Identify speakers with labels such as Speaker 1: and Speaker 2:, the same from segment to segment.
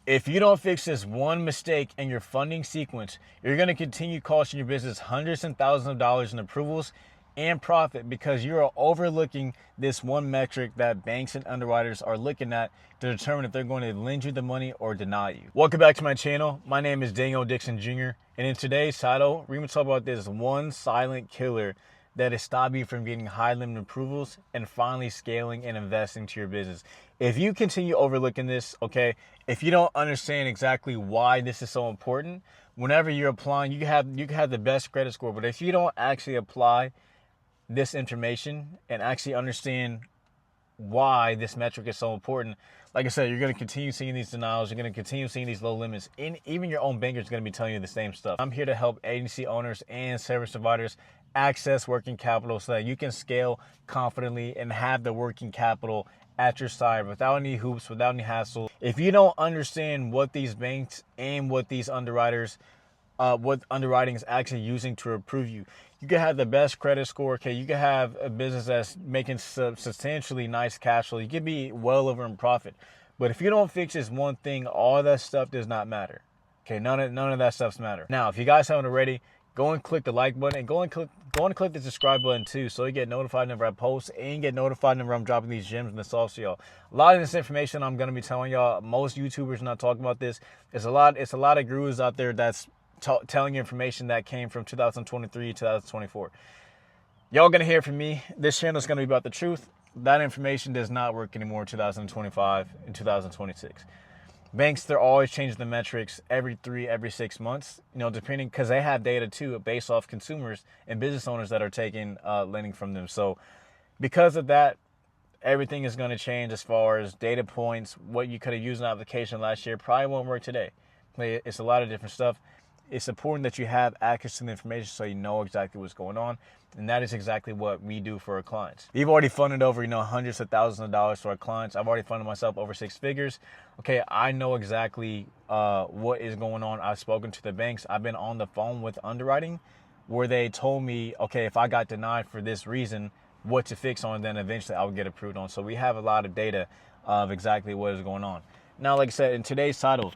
Speaker 1: If you don't fix this one mistake in your funding sequence, you're going to continue costing your business hundreds and thousands of dollars in approvals and profit because you are overlooking this one metric that banks and underwriters are looking at to determine if they're going to lend you the money or deny you. Welcome back to my channel. My name is Daniel Dixon Jr. And in today's title, we're going to talk about this one silent killer that is stopping you from getting high limit approvals and finally scaling and investing to your business. If you continue overlooking this, okay, if you don't understand exactly why this is so important, whenever you're applying, you can have the best credit score, but if you don't actually apply this information and actually understand why this metric is so important, like I said, you're going to continue seeing these denials. You're going to continue seeing these low limits. And even your own banker is going to be telling you the same stuff. I'm here to help agency owners and service providers access working capital so that you can scale confidently and have the working capital at your side without any hoops, without any hassle. If you don't understand what these banks and what these underwriters, what underwriting is actually using to approve you, you can have the best credit score. Okay, you can have a business that's making substantially nice cash flow. You can be well over in profit. But if you don't fix this one thing, all that stuff does not matter. Okay, none of that stuff's matter. Now, if you guys haven't already, go and click the like button and go and click the subscribe button too, so you get notified whenever I post and get notified whenever I'm dropping these gems and the sauce to y'all. A lot of this information I'm gonna be telling y'all. Most YouTubers not talking about this. It's a lot of gurus out there that's telling you information that came from 2023, 2024. Y'all gonna hear from me. This channel is gonna be about the truth. That information does not work anymore in 2025 and 2026. Banks, they're always changing the metrics every 6 months, depending, because they have data too based off consumers and business owners that are taking lending from them. So because of that, everything is going to change as far as data points. What you could have used an application last year probably won't work today. It's a lot of different stuff. It's important that you have access to the information so you know exactly what's going on. And that is exactly what we do for our clients. We've already funded over, hundreds of thousands of dollars to our clients. I've already funded myself over 6 figures. Okay, I know exactly what is going on. I've spoken to the banks. I've been on the phone with underwriting where they told me, okay, if I got denied for this reason, what to fix on, then eventually I would get approved on. So we have a lot of data of exactly what is going on. Now, like I said, in today's title,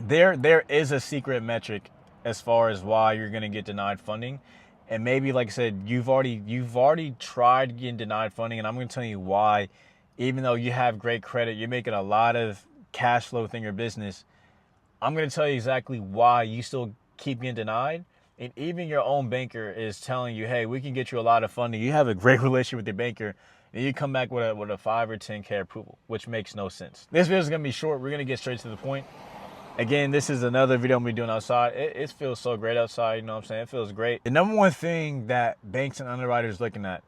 Speaker 1: there is a secret metric as far as why you're going to get denied funding. And maybe, like I said, you've already tried getting denied funding, and I'm going to tell you why. Even though you have great credit, you're making a lot of cash flow within your business, I'm going to tell you exactly why you still keep getting denied. And even your own banker is telling you, hey, we can get you a lot of funding. You have a great relationship with your banker, and you come back with a 5 or 10K approval, which makes no sense. This video is going to be short. We're going to get straight to the point. Again, this is another video I'm going to be doing outside. It feels so great outside, you know what I'm saying? It feels great. The number one thing that banks and underwriters are looking at,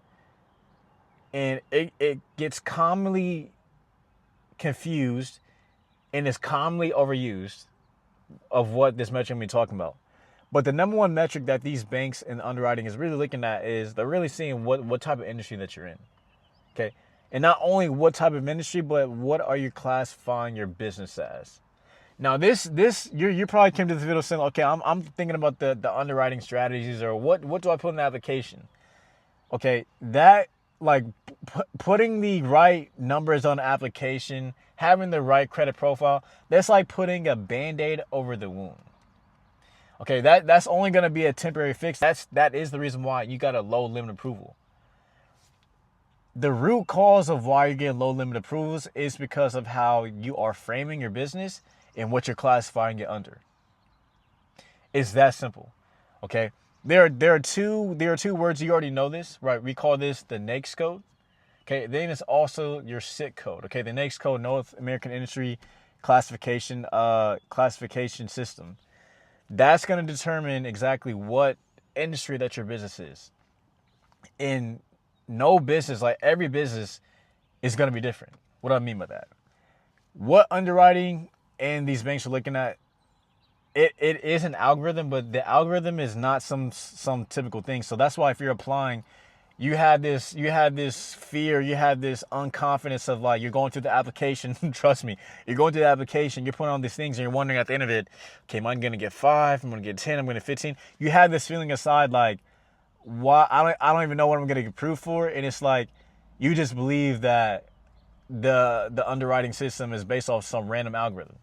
Speaker 1: and it gets commonly confused and is commonly overused of what this metric I'm going to be talking about. But the number one metric that these banks and underwriting is really looking at is they're really seeing what type of industry that you're in, okay? And not only what type of industry, but what are you classifying your business as? Now, you probably came to this video saying, okay, I'm thinking about the underwriting strategies, or what do I put in the application? Okay, that, like, putting the right numbers on the application, having the right credit profile, that's like putting a Band-Aid over the wound. Okay, that's only going to be a temporary fix. That is the reason why you got a low limit approval. The root cause of why you're getting low limit approvals is because of how you are framing your business and what you're classifying it under. It's that simple. Okay. There are two words. You already know this, right? We call this the NAICS code. Okay. Then it's also your SIC code. Okay. The NAICS code, North American Industry Classification System. That's going to determine exactly what industry that your business is. In no business, like every business, is going to be different. What do I mean by that? What underwriting and these banks are looking at, it is an algorithm, but the algorithm is not some typical thing. So that's why if you're applying, you have this fear, you have this unconfidence of, like, you're going through the application. Trust me, you're going through the application, you're putting on these things, and you're wondering at the end of it, okay, am I going to get 5? I'm going to get 10. I'm going to get 15. You have this feeling aside, like, why? I don't even know what I'm going to get approved for, and it's like you just believe that the underwriting system is based off some random algorithm.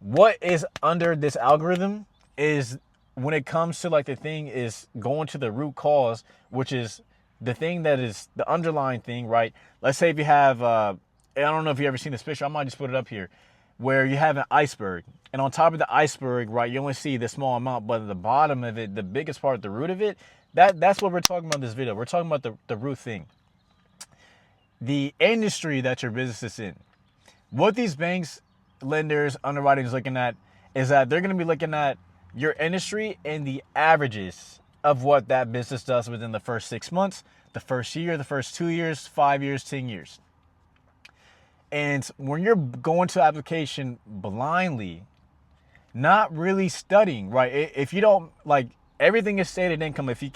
Speaker 1: what is under this algorithm is, when it comes to like the thing is going to the root cause, which is the thing that is the underlying thing, right? Let's say if you have, I don't know if you ever seen this picture, I might just put it up here, where you have an iceberg, and on top of the iceberg, right, you only see the small amount, but at the bottom of it, the biggest part, the root of it, that's what we're talking about in this video. We're talking about the root thing, the industry that your business is in. What these banks, lenders, underwriting is looking at is that they're going to be looking at your industry and the averages of what that business does within the first 6 months, the first year, the first 2 years, 5 years, 10 years. And when you're going to application blindly, not really studying, right? If you don't, like, everything is stated income if you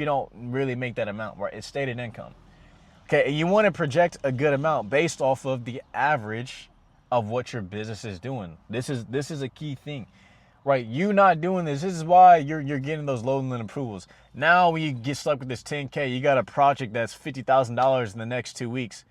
Speaker 1: don't really make that amount, right? It's stated income. Okay, and you want to project a good amount based off of the average of what your business is doing. This is a key thing, right? You not doing this is why you're getting those low limit approvals. Now when you get stuck with this 10K, you got a project that's $50,000 in the next 2 weeks.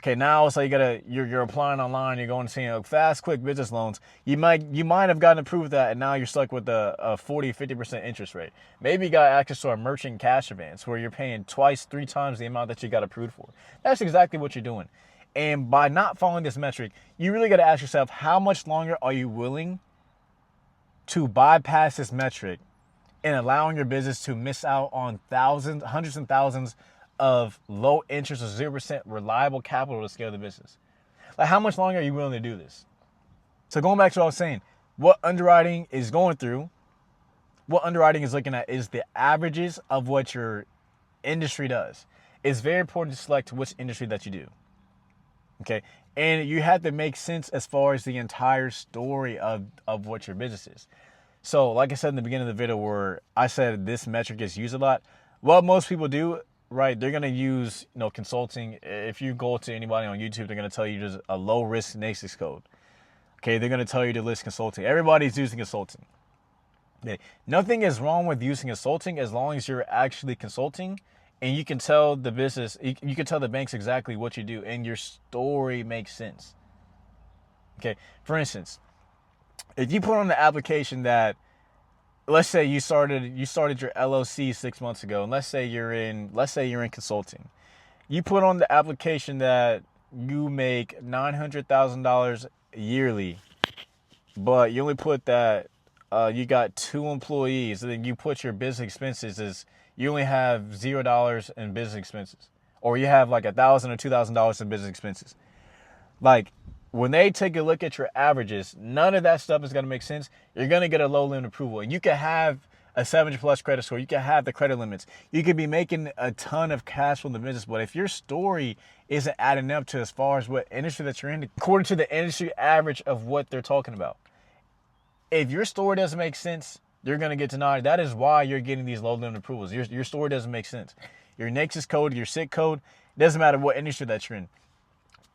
Speaker 1: Okay, now it's like you're applying online, you're going to see fast, quick business loans. You might have gotten approved that, and now you're stuck with a 40-50% interest rate. Maybe you got access to a merchant cash advance where you're paying twice, 3 times the amount that you got approved for. That's exactly what you're doing. And by not following this metric, you really got to ask yourself, how much longer are you willing to bypass this metric and allowing your business to miss out on thousands, hundreds and thousands of low interest or 0% reliable capital to scale the business? Like, how much longer are you willing to do this? So going back to what I was saying, what underwriting is going through, what underwriting is looking at is the averages of what your industry does. It's very important to select which industry that you do. Okay. And you have to make sense as far as the entire story of what your business is. So like I said in the beginning of the video where I said this metric is used a lot, what most people do, right, they're going to use, consulting. If you go to anybody on YouTube, they're going to tell you there's a low risk NAICS code. Okay, they're going to tell you to list consulting. Everybody's using consulting. Okay. Nothing is wrong with using consulting as long as you're actually consulting and you can tell the business, you can tell the banks exactly what you do and your story makes sense. Okay, for instance, if you put on the application that, let's say you started your LLC 6 months ago, and let's say you're in consulting. You put on the application that you make $900,000 yearly, but you only put that you got 2 employees, and then you put your business expenses as you only have $0 in business expenses, or you have like $1,000 or $2,000 in business expenses. Like, when they take a look at your averages, none of that stuff is going to make sense. You're going to get a low limit approval. And you can have a 700 plus credit score. You can have the credit limits. You could be making a ton of cash from the business. But if your story isn't adding up to as far as what industry that you're in, according to the industry average of what they're talking about, if your story doesn't make sense, you're going to get denied. That is why you're getting these low limit approvals. Your story doesn't make sense. Your NAICS code, your SIC code, it doesn't matter what industry that you're in.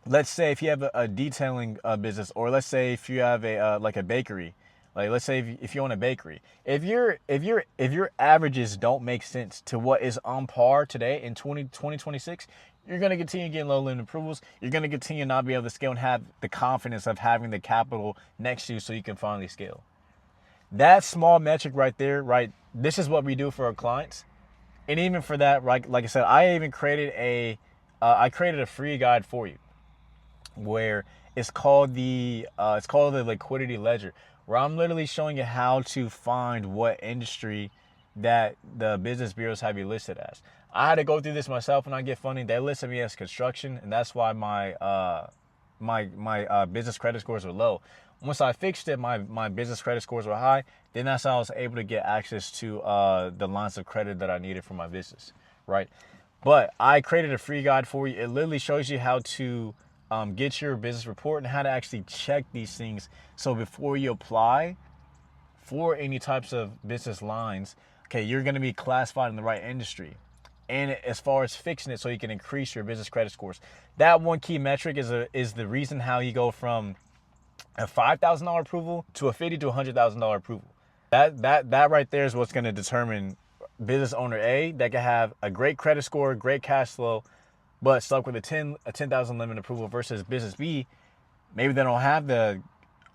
Speaker 1: Let's say if you have a detailing business, or let's say if you have a like a bakery, like let's say if you own a bakery, if your averages don't make sense to what is on par today in 2026, you're going to continue getting low limit approvals. You're going to continue not be able to scale and have the confidence of having the capital next to you so you can finally scale. That small metric right there, right? This is what we do for our clients, and even for that, right? Like I said, I even created a free guide for you, where it's called the liquidity ledger, where I'm literally showing you how to find what industry that the business bureaus have you listed as. I had to go through this myself when I get funding. They listed me as construction, and that's why my business credit scores were low. Once I fixed it, my business credit scores were high. Then that's how I was able to get access to the lines of credit that I needed for my business, right? But I created a free guide for you. It literally shows you how to get your business report and how to actually check these things. So before you apply for any types of business lines, okay, you're going to be classified in the right industry. And as far as fixing it so you can increase your business credit scores. That one key metric is the reason how you go from a $5,000 approval to a $50,000 to $100,000 approval. That right there is what's going to determine business owner A that can have a great credit score, great cash flow, but stuck with a 10,000 limit approval, versus business B, maybe they don't have the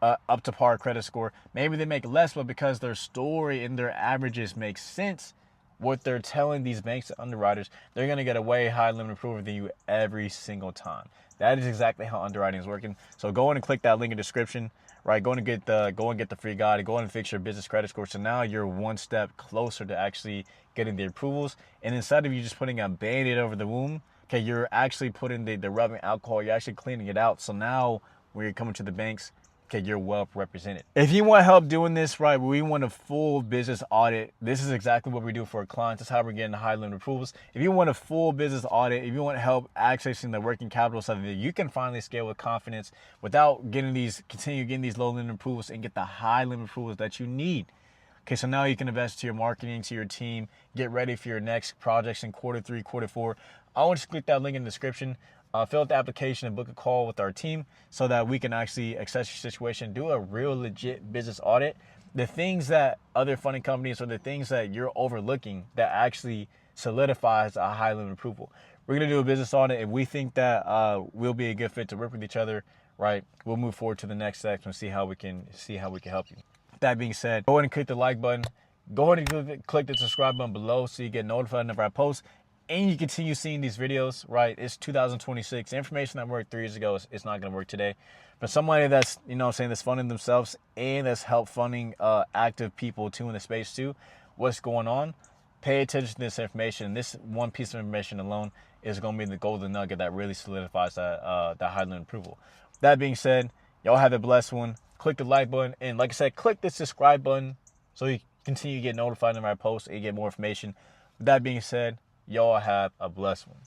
Speaker 1: up to par credit score. Maybe they make less, but because their story and their averages make sense, what they're telling these banks and underwriters, they're going to get a way higher limit approval than you every single time. That is exactly how underwriting is working. So go in and click that link in the description, right? Go and get the free guide, go and fix your business credit score. So now you're one step closer to actually getting the approvals. And instead of you just putting a Band-Aid over the wound, okay, you're actually putting the rubbing alcohol, you're actually cleaning it out. So now when you're coming to the banks, okay, you're well represented. If you want help doing this, right, we want a full business audit. This is exactly what we do for our clients. That's how we're getting high limit approvals. If you want a full business audit, if you want help accessing the working capital so that you can finally scale with confidence without continue getting these low limit approvals and get the high limit approvals that you need. Okay, so now you can invest to your marketing, to your team, get ready for your next projects in Q3, Q4. I want you to click that link in the description. Fill out the application and book a call with our team so that we can actually assess your situation, do a real legit business audit. The things that other funding companies or the things that you're overlooking that actually solidifies a high limit approval. We're going to do a business audit. If we think that we'll be a good fit to work with each other, right, we'll move forward to the next steps and see how we can help you. That being said, go ahead and click the like button. Go ahead and click the subscribe button below so you get notified whenever I post. And you continue seeing these videos, right? It's 2026. The information that worked 3 years ago is not going to work today. For somebody that's, that's funding themselves and that's help funding active people too in the space too, what's going on? Pay attention to this information. This one piece of information alone is going to be the golden nugget that really solidifies that high limit approval. That being said, y'all have a blessed one. Click the like button. And like I said, click the subscribe button so you continue to get notified whenever I post and get more information. With that being said, y'all have a blessed one.